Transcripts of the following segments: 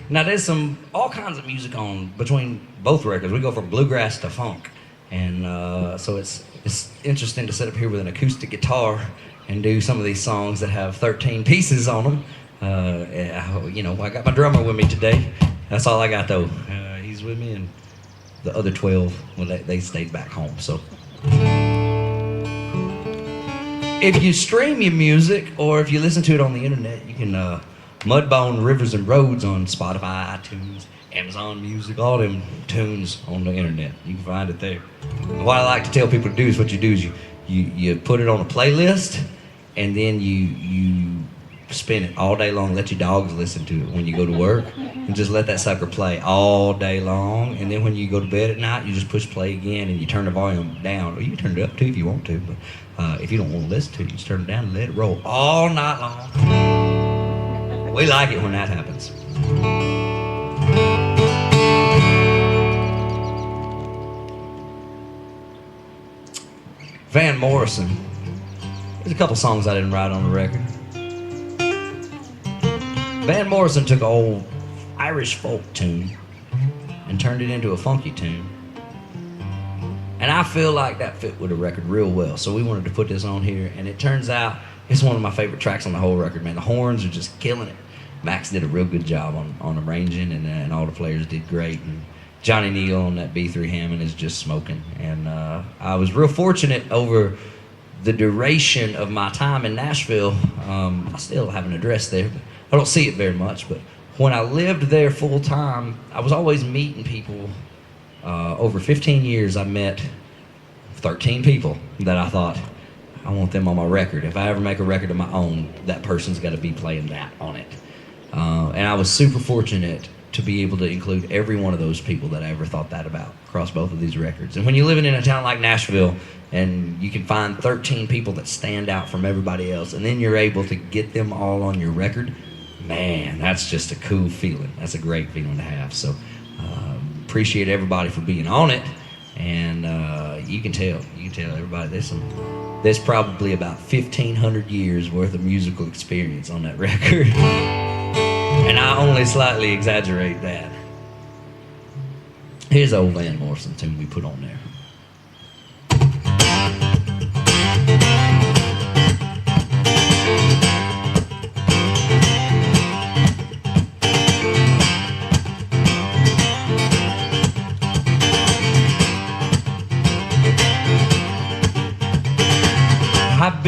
Now there's all kinds of music on between both records. We go from bluegrass to funk, and so it's interesting to sit up here with an acoustic guitar and do some of these songs that have 13 pieces on them. I got my drummer with me today. That's all I got though. He's with me, and the other 12, well, they stayed back home. So if you stream your music or if you listen to it on the internet, you can Mudbone Rivers and Roads on Spotify, iTunes, Amazon Music, all them tunes on the internet. You can find it there. What I like to tell people to do is what you do is you put it on a playlist, and then you spin it all day long. Let your dogs listen to it when you go to work, and just let that sucker play all day long. And then when you go to bed at night, you just push play again, and you turn the volume down, or you can turn it up too if you want to. But if you don't want to listen to it, you just turn it down and let it roll all night long. We like it when that happens. Van Morrison. There's a couple songs I didn't write on the record. Van Morrison took an old Irish folk tune and turned it into a funky tune. And I feel like that fit with the record real well. So we wanted to put this on here, and it turns out it's one of my favorite tracks on the whole record, man. The horns are just killing it. Max did a real good job on arranging, and all the players did great. And Johnny Neal on that B3 Hammond is just smoking. And I was real fortunate over the duration of my time in Nashville. I still have an address there, but I don't see it very much. But when I lived there full time, I was always meeting people. Over 15 years, I met 13 people that I thought, I want them on my record. If I ever make a record of my own, that person's got to be playing that on it. And I was super fortunate to be able to include every one of those people that I ever thought that about across both of these records. And when you're living in a town like Nashville and you can find 13 people that stand out from everybody else, and then you're able to get them all on your record, man, that's just a cool feeling. That's a great feeling to have. So appreciate everybody for being on it. And you can tell everybody there's probably about 1,500 years worth of musical experience on that record. And I only slightly exaggerate that. Here's old Van Morrison tune we put on there. I've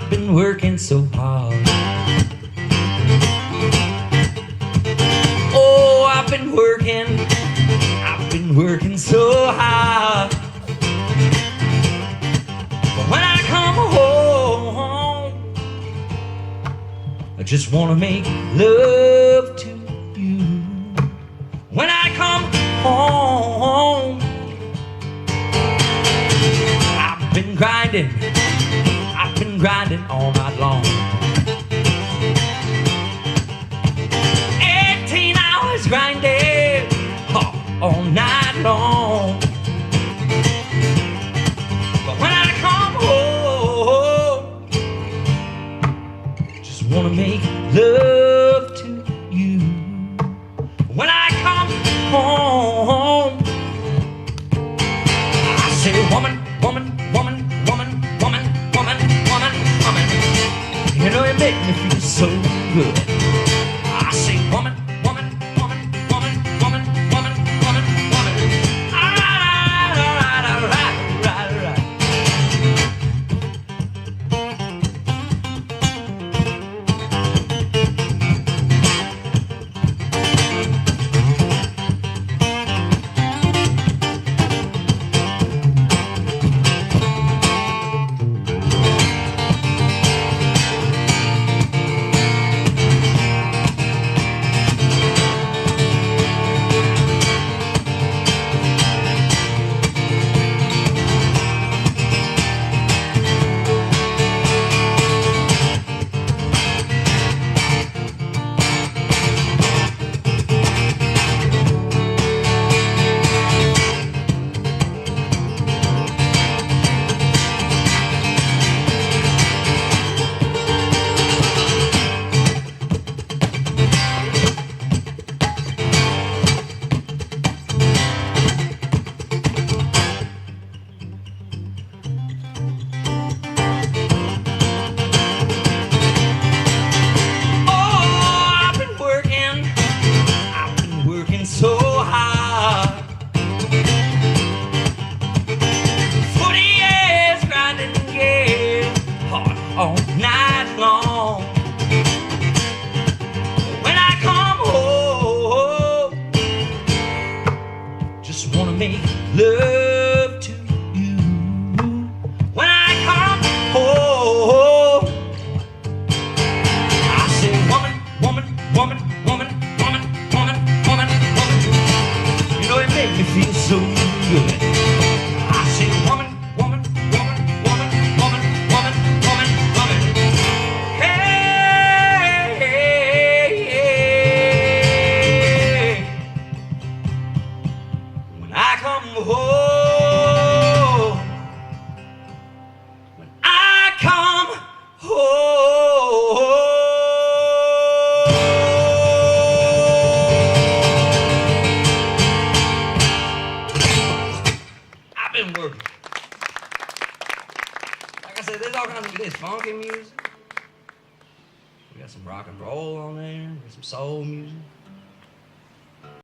been working so hard. Oh, I've been working so hard. But when I come home, I just wanna make love to you. When I come home, I've been grinding all night long. 18 hours grinding all night long. But when I come home, just wanna make love to you. When I come home, I say, woman, woman, woman, woman, woman, woman, woman, woman. You know you make me feel so good. I say, woman, woman, woman, woman, woman, woman, woman, woman. All right, all right, all right, all right, all right. home. When I come home, just wanna make love to you. When I come home, I say woman, woman, woman, woman, woman, woman, woman, woman. You know it made me feel so good. I say woman, woman, woman, woman, woman, woman, woman, woman. Hey, hey, hey. When I come home, when I come home. I've been working. Like I said, there's all kinds of this funky music. We got some rock and roll on there, some soul music.